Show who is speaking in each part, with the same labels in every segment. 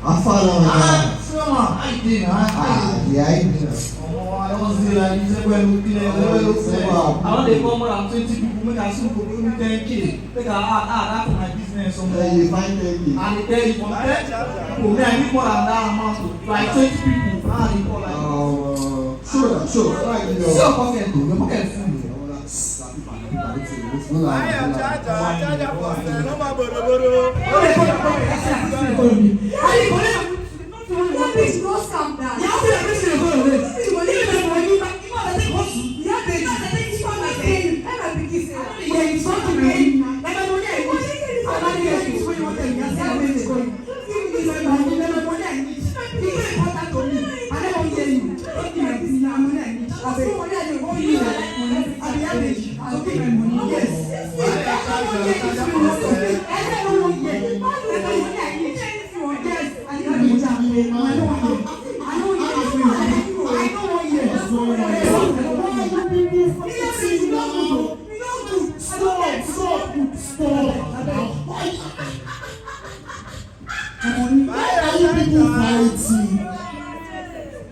Speaker 1: Afala,
Speaker 2: I did.
Speaker 1: yeah, I did.
Speaker 2: I was there, I said, well, I want to come around 20 people, make a soup for 10K. Make a add for my business.
Speaker 1: You find it.
Speaker 2: And they tell you, I need more than that amount. Like 20 people.
Speaker 1: Sure.
Speaker 2: Your pocket full.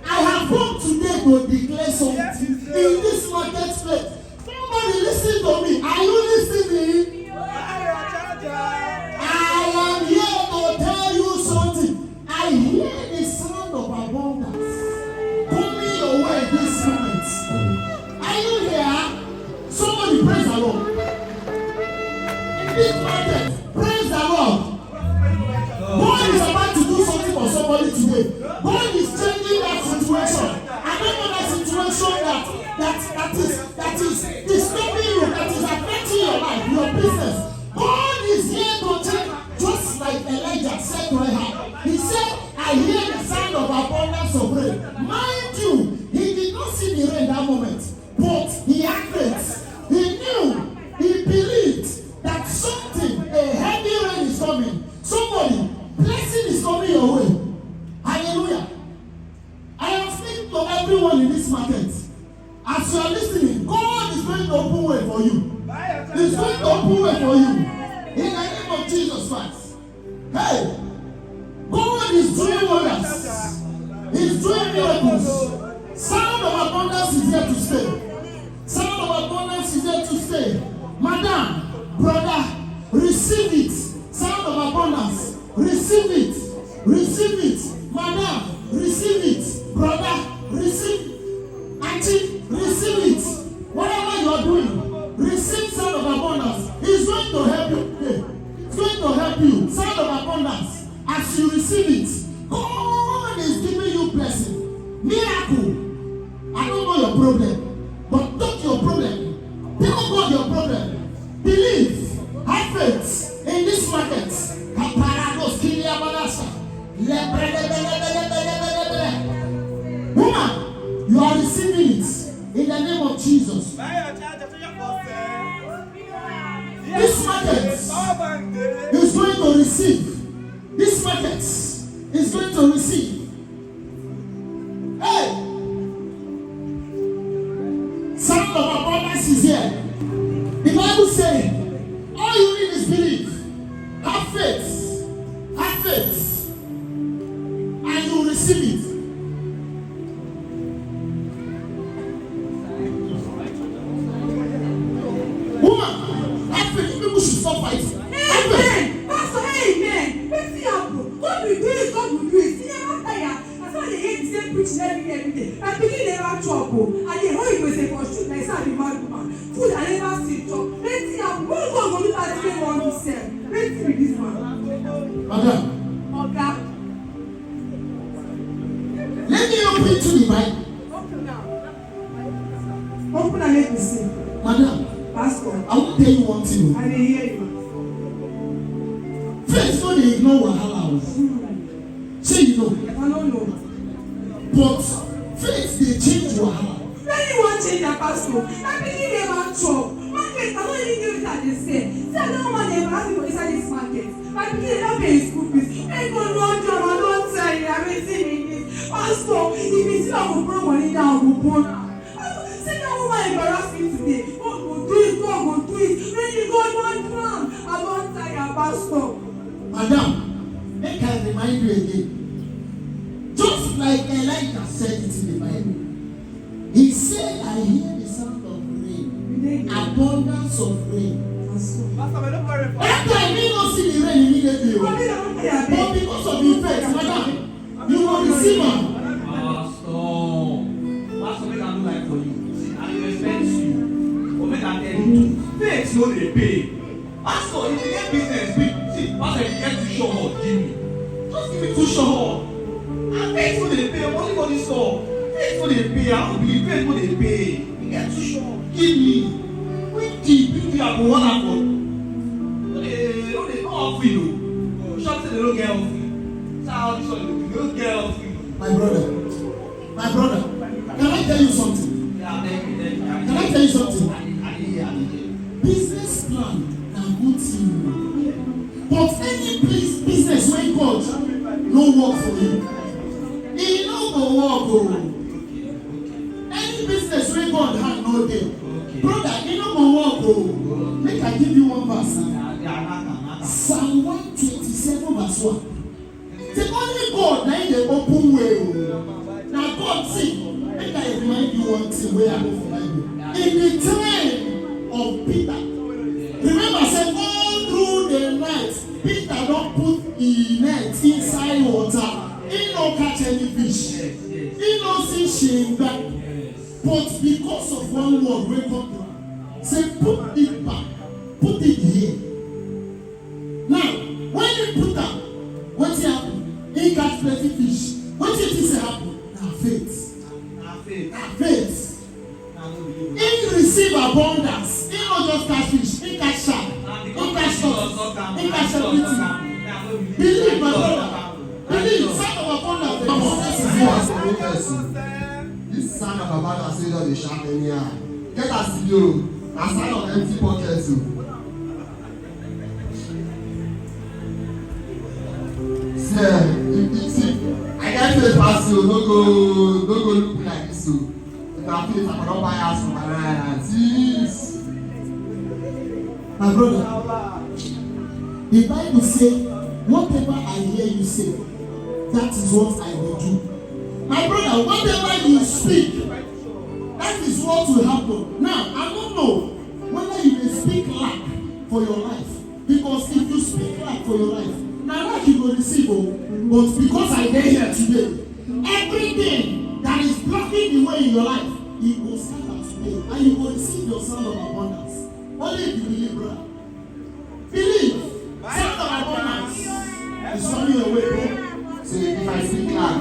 Speaker 3: I have come today to declare something in this marketplace. Somebody listen to me. Are you listening? I am here to tell you something. I hear the sound of abundance coming your way this moment. Are you here? Somebody praise the Lord. In this market, praise the Lord. God is about to do something for somebody today. God is changing that situation. I don't know that situation that is disturbing you, that is affecting your life, your business. God is here to change, just like Elijah said to Ahab. He said, I hear the sound of abundance of rain. Mind you, he did not see the rain that moment, but he acted. He knew, he believed that something, a heavy rain is coming. Somebody, blessing is coming your way. Hallelujah. I am speaking to everyone in this market. As you are listening, God is going to open way for you. He's going to open way for you. In the name of Jesus Christ. Hey, God is doing wonders. He's doing miracles. Sound of abundance is here to stay. Sound of abundance is here to stay. Madam, brother, receive it. Sound of abundance. Receive it. Receive it. Madam, receive it. Brother, receive. Auntie, receive it. Whatever you are doing, receive sound of abundance. He's going to help you. He's going to help you. Sound of abundance. As you receive it, God is giving you blessing. Miracle. I don't know your problem, but talk your problem. Tell God your problem. Believe. Have faith in this market. Woman, you are receiving it in the name of Jesus. This market is going to receive. This market is going to receive. Hey! Sound of abundance is here. The Bible says, all you need is belief. Have faith. Have faith. And you will receive it. Woman, have faith. People should stop fighting.
Speaker 4: Amen. Pastor, amen. Let's see how God will do it. God will do it. See, never tire. That's why they hate the same preaching every day. And people never trouble. And they hold it with a for shoot like some mad woman. Food and never see talk. Let's see how God will do that same one himself. Let's see this one.
Speaker 3: Madam.
Speaker 4: Okay.
Speaker 3: Let me open to the Bible.
Speaker 4: Open now. Open and let me see.
Speaker 3: Madam.
Speaker 4: Pastor.
Speaker 3: I will tell you one thing.
Speaker 4: I didn't hear you.
Speaker 3: Faith no dey ignore wahala. Say you know.
Speaker 4: I don't know.
Speaker 3: But faith dey change wahala.
Speaker 4: When you want change your pastor, that begin never chop. Market, I don't even know what they say. See, I don't want them asking for inside this market. My begin never pay his school fees. I go no job, I don't tell you, I'm waiting in this. Pastor, if you see I will bring money down, I will burn out. See that woman embarrass me today. God go do it, God go do it. When you go, don't drown. I don't tell your pastor.
Speaker 3: Madam, make I remind remind you again. Just like Elijah said it in the Bible. He said, I hear the sound of rain, abundance of rain. That time he don't see the rain immediately. But because of the effect, madam, you will receive her.
Speaker 2: Pastor, make I do like for you. See, I respect you. But make I tell you too. Faith no dey pay. Pastor, if you get business big, see, pastor, if you get too short, give me. Just give me too short. And faith no dey pay. Money for this store. Faith no dey pay. I don't believe faith no dey pay. You get too short. Give me. Bring the I go one afford. No offering o. Shop say they no get offering. That's how this one look. They no get offering.
Speaker 3: My brother, can I tell you something?
Speaker 2: Yeah,
Speaker 3: Can I tell you something? Business plan na good thing. But any business wey God no work for you, e no go work o. Any business wey God hand no dey, brother, e no go work o. Make I give you one verse. Psalm 127 verse 1. The only God na him dey open way o. Na God see. Make I remind you one thing wey I go for Bible. In the time of Peter, remember say all through the night, Peter don put him net inside water. He no catch any fish. He no see shame back. But because of one word wey come to am, say put it back, put it here. Now, when he put am, wetin happen? He catch plenty fish. Wetin you think say happen? Na faith. Faith. He receive abundance. He not just catch fish. He catch shark. He catch stocks. He catch everything. Believe, my brother. Believe. Sign of abundance.
Speaker 1: This sign of abundance say don dey shout anyhow. Get as e dey o. Na sign of empty pockets o. See, I get faith pass you. No go look me like this o. If na faith, I cannot buy house for my land. Jeez.
Speaker 3: My brother, the Bible say, whatever I hear you say, that is what I will do. My brother, whatever you speak, that is what will happen. Now, I don't know whether you may speak lack for your life. Because if you speak lack for your life, now lack you will receive. But because I dey here today, everything that is blocking the way in your life, it will start out today. And you will receive your sound of abundance. Only if you believe, brother. Believe. Sound of abundance is coming your way, bro.
Speaker 1: So if I speak loud,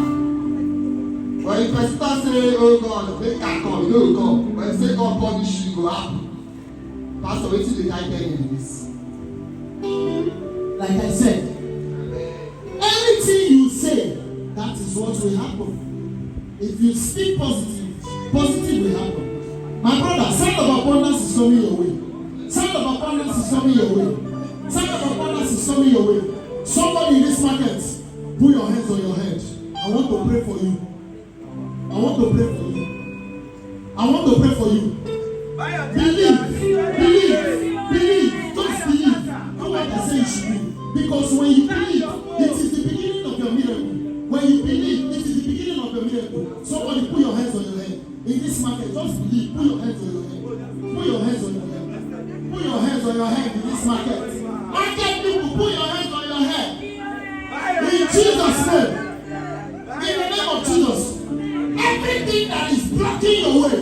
Speaker 1: but if I start saying, oh God, make I come, you no go come. But if say God punish you, go happen. Pastor, wetin dey guide them in this?
Speaker 3: Like I said, anything you say, that is what will happen. If you speak positive, positive will happen. My brother, sound of abundance is coming your way. Sound of abundance is coming your way. Sound of abundance is coming your way. Somebody in this market, put your hands on your head. I want to pray for you. I want to pray for you. I want to pray for you. Believe. Just believe. Do what I say you should do. Because when you believe, it is the beginning of your miracle. When you believe, it is the beginning of your miracle. Somebody put your hands on your head. In this market, just believe. Put your hands on your head. Put your hands on your head. Put your hands on your head in this market. Market people, put your hands on your head. In Jesus' name. In the name of Jesus. Everything that is blocking your way,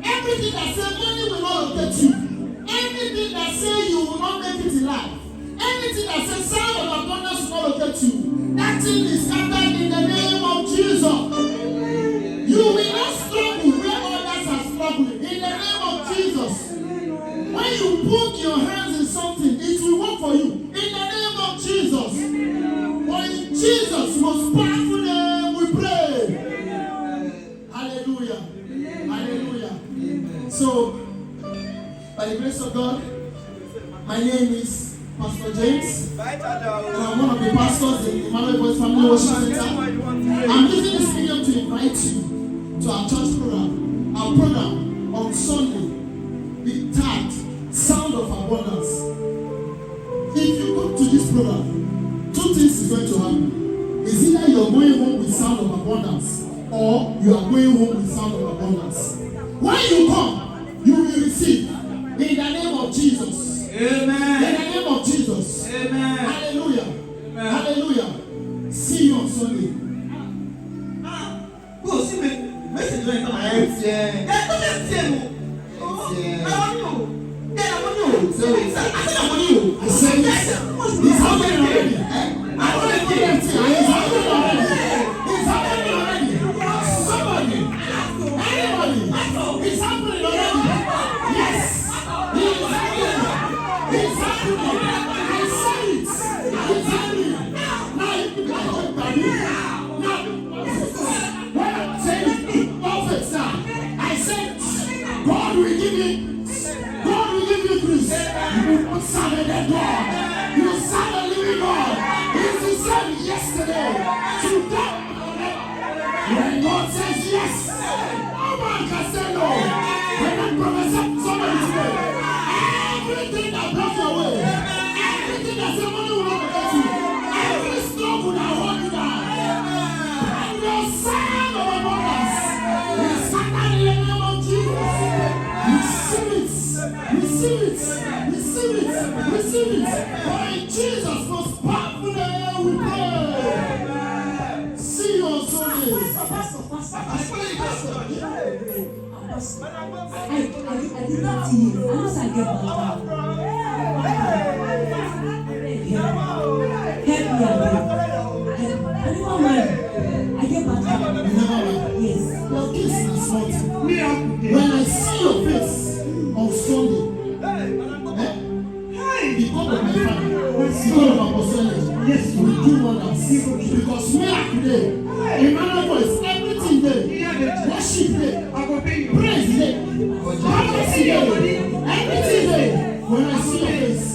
Speaker 3: everything that says money will not locate you, anything that says you will not make it in life, anything that says sound of abundance will not locate you, that thing is scattered in the name of Jesus. You will not struggle where others are struggling. In the name of Jesus. When you put your hands in something, it will work for you. In the name of Jesus. For in Jesus' most powerful name we pray. Hallelujah. Hallelujah. So, by the grace of God, my name is Pastor James. And I'm one of the pastors in the Emmanuel Voice Family Worship Center. I'm using this medium to invite you to our church program. Our program on Sunday, the tagged Sound of Abundance. If you come to this program, two things is going to happen. It's either you're going home with sound of abundance or you are going home with sound of abundance. When you come, you will receive in the name of Jesus.
Speaker 2: Amen.
Speaker 3: In the name of Jesus.
Speaker 2: Amen.
Speaker 3: Hallelujah.
Speaker 2: Amen.
Speaker 3: Hallelujah. See you on Sunday.
Speaker 2: Go see me. Message when come.
Speaker 3: I said yes. It's happening already. I want to get empty. It's happening already. It's happening already. Somebody, anybody, it's happening already. Yes, it's happening. It's happening. I said it. It's happening. Now you can talk about it. Now, when I'm saying prophets now, I said God will give you. God will give you grace. You will serve a dead God. You will serve a living God. He's the same yesterday, today, and forever. When God says yes, no man can say no. When I prophesy to somebody today, everything that comes your way, everything that somebody will not get you, every struggle that hold you down, and the sound of abundance is scattered in the name of Jesus. Receive it. Receive it. Receive it. Receive it. For in Jesus' most powerful name we pray. See you on Sunday.
Speaker 4: I did not see you. Unless I get back. Help me out. I get back. Yes.
Speaker 3: Your kiss is not. When I see your face on Sunday, because of my father, because of apostolic, yes, we do wonders. Because we are today, Emmanuel Voice, everything there, worship there, praise there, prophecy there, everything there. When I see your face,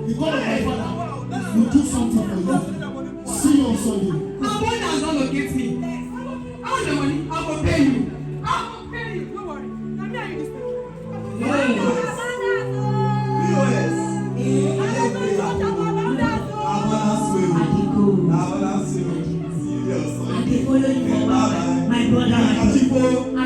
Speaker 3: because of my father, we do something for you. See you on Sunday.
Speaker 4: Abundance don't locate me. I want the money. I will pay you. I will pay you. Don't worry. Let me hear you this. My brother,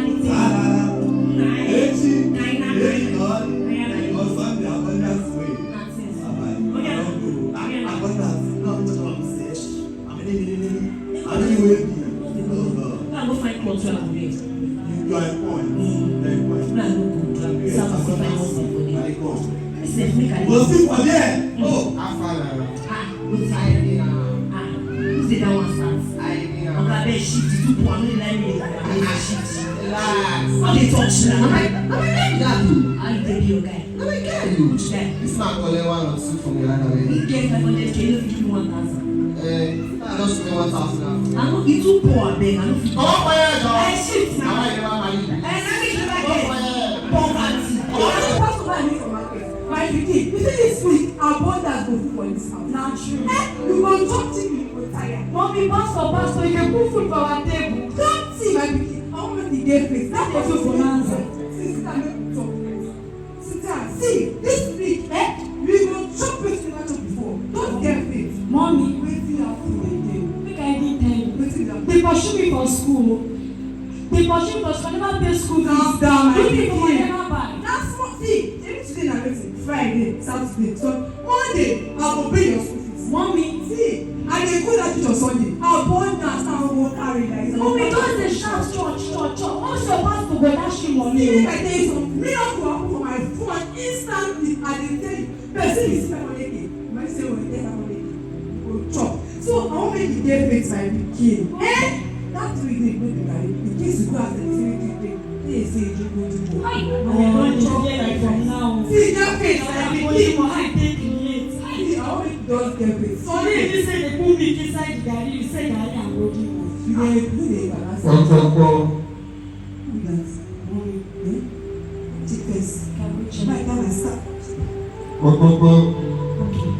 Speaker 1: This man collect 1 or 2 from the other way.
Speaker 4: He get 500K, you don't give me 1,000.
Speaker 1: I just spend 1,000.
Speaker 4: I know you too poor, babe. I know you.
Speaker 1: Oh, fire, John.
Speaker 4: I shift now.
Speaker 1: I never marry you.
Speaker 4: And I make you like
Speaker 1: Oh, fire.
Speaker 4: poverty. Oh, that's what I need for market. Right, you see this week, abundance go food for this house. Now true. You go chop chicken, you go tired. Mommy, pastor, you can put food for our table. Don't see my pikin. I want the day face. That's what you for answer. Sister, make me talk. Sister, see, this week, we go chop it you never before. Don't get fit. Mommy, wetin happen again? Make I dey tell you. Wetin happen? They pursue me for school. I never pay school fees.
Speaker 3: Down,
Speaker 4: You people will never buy.
Speaker 3: That's what. See, today na wetin? Friday, Saturday, so Monday I go pay your school fees.
Speaker 4: Mommy,
Speaker 3: See, I dey go that church on Sunday. Abundance now wan carry like that.
Speaker 4: mommy just dey shout church. Once your pastor go dash you money.
Speaker 3: See, make I tell you something. Miracle happen for my phone instantly. I dey tell you. Person dey see 500K. You might say, "Oh, you get 500K." You go chop. So I wan make you dey vex my pikin. That week dey go be like in case you go ask them say make you pay. They say you go to go.
Speaker 4: I'm going to get like from now.
Speaker 3: See, that face my
Speaker 4: I'm
Speaker 3: pikin.
Speaker 4: going to hide take late.
Speaker 3: See, I wan make you just get vex.
Speaker 4: So if you say they put me inside the garden, you say garden and go give me.
Speaker 3: You dey balance. Who that? Mommy, check first. Should I tell my staff?
Speaker 4: Okay.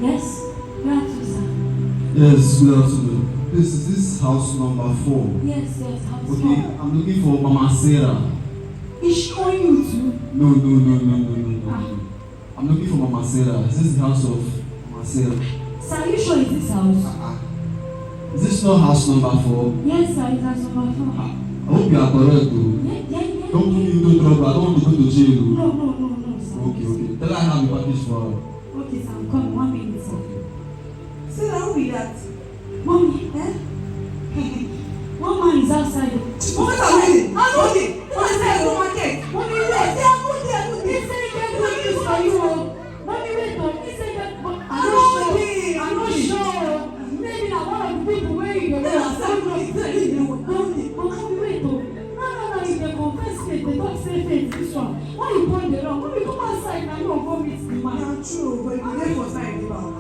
Speaker 4: Yes. Where to, sir?
Speaker 5: Yes, good afternoon. This is house number 4.
Speaker 4: Yes, house
Speaker 5: Okay, I'm looking for Mama Sarah.
Speaker 4: Is she on you too?
Speaker 5: No. I'm looking for Mama Sarah. Is this the house of Mama Sarah?
Speaker 4: Sir, are you sure it's this house?
Speaker 5: Is this not house number 4?
Speaker 4: Yes, sir, it's house number 4.
Speaker 5: I hope you are correct though.
Speaker 4: Yeah.
Speaker 5: Don't put me into trouble. I don't want to go to jail.
Speaker 4: No, sir.
Speaker 5: Okay. Tell her I have a package for her.
Speaker 4: Okay, sir, I'm coming. 1 minute, sir.
Speaker 6: So now who be that?
Speaker 4: Mommy, one man is outside.
Speaker 6: What are we? Mommy, what is that? Go market.
Speaker 4: Mommy, wait. He said he can't do this for you. Mommy, wait. He said that. I'm not sure. Maybe na one of the people where you go. Mommy, wait. No. You can confess faith. They don't say faith. This one. Why you point the wrong? Mommy, come outside now. You don't go meet the man.
Speaker 6: Not true, but you dey for side about.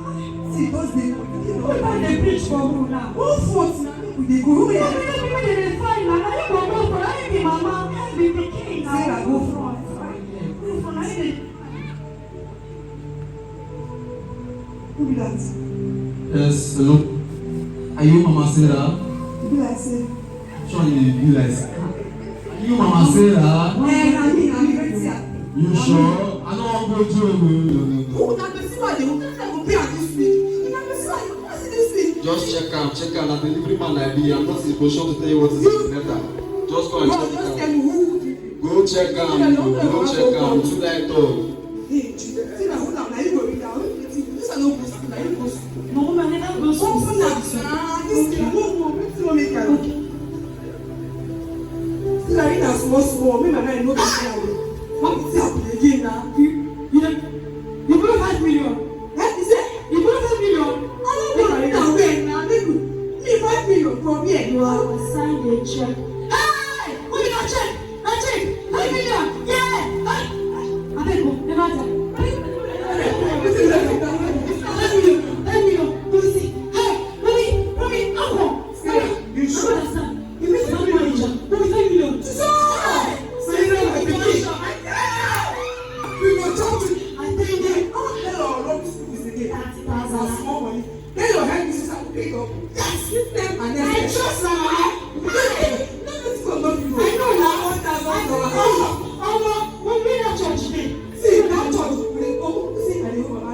Speaker 6: See, those days,
Speaker 4: They preach for who now?
Speaker 6: who fought now? We dey go. Who dey
Speaker 4: They find now. You go for. I be mama. Be the king.
Speaker 6: say I go front? Who be that?
Speaker 5: Yes, hello. Are you Mama Sarah?
Speaker 6: You be like say.
Speaker 5: Sure you be like. Are you Mama Sarah?
Speaker 6: Na me right here.
Speaker 5: You sure? I don't want to go to you.
Speaker 6: Who na person wey dey go pay at this week? Na person wey go see this week.
Speaker 7: Just check am. Na delivery man like me. I'm not in a position to tell you what is in the letter. Just go and
Speaker 6: No,
Speaker 7: check
Speaker 6: just
Speaker 7: it
Speaker 6: tell
Speaker 7: out.
Speaker 6: me who.
Speaker 7: Go check am. Go check am. Too like talk.
Speaker 6: Hey, see na who na you go read down. This one no go school. Na you go school.
Speaker 4: No, woman, I never go
Speaker 6: Some
Speaker 4: school.
Speaker 6: this thing no wetin no make am. See na you na small. Me and I no be say am. What be say happen again na?
Speaker 4: You borrow 5 million.
Speaker 6: You say?
Speaker 4: You borrow 5 million.
Speaker 6: I no go read am well na. Me 5 million from here.
Speaker 4: You are to sign the check. Hey! Who did I check? I check. 5 million. Yeah. I beg you, never tell. 5 million. Let me see. Hey, mommy, uncle.
Speaker 6: You sure?
Speaker 4: Understand? You miss my manager. Mommy, 5 million.
Speaker 6: Say no my pikin. We go talk to you.
Speaker 4: I tell you.
Speaker 6: Oh, hello, Rob school is again.
Speaker 4: 30,000.
Speaker 6: That's small money. Tell your head business I will pick up. Yes, give them and then.
Speaker 4: I trust my mama.
Speaker 6: Let's go love you.
Speaker 4: I know now.
Speaker 6: $1,000.
Speaker 4: When we that church today.
Speaker 6: See, that church we dey go. See, I dey go mama.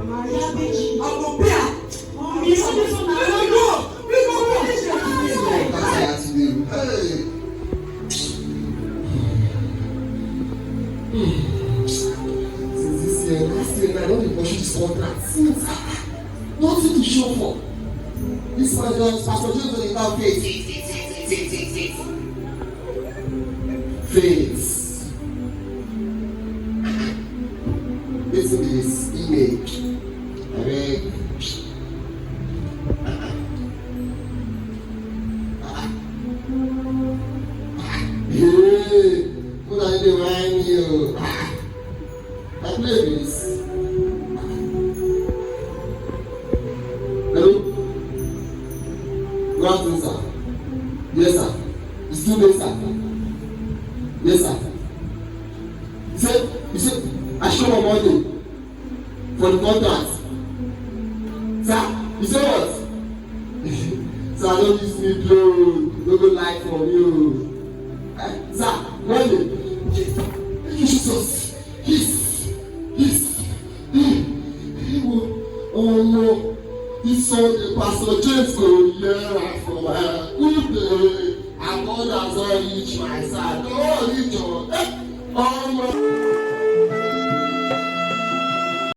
Speaker 6: Mama,
Speaker 4: Yeah, bitch.
Speaker 6: I go pay her.
Speaker 4: Mommy, so this one
Speaker 6: We
Speaker 4: now.
Speaker 6: go finish it.
Speaker 1: That's how you do. Hey. Since this year, last year, I don't even pursue this contract. Since nothing to show for. This man just Pastor James on the now faith. Faith. Listen to this email. I read. Hey, what are you doing here? I play this. Hello? Good afternoon, sir. Yes, sir. It's 2 days, sir. Yes, sir. You said, I show my money for the contract. Sir, you say what? Sir, don't use me clothes. Don't go lie for you. Sir, money. Jesus. Yes. Oh no. This Sunday, Pastor James go hear from her. Good day. And God has all reached my side. Don't reach your. Oh no.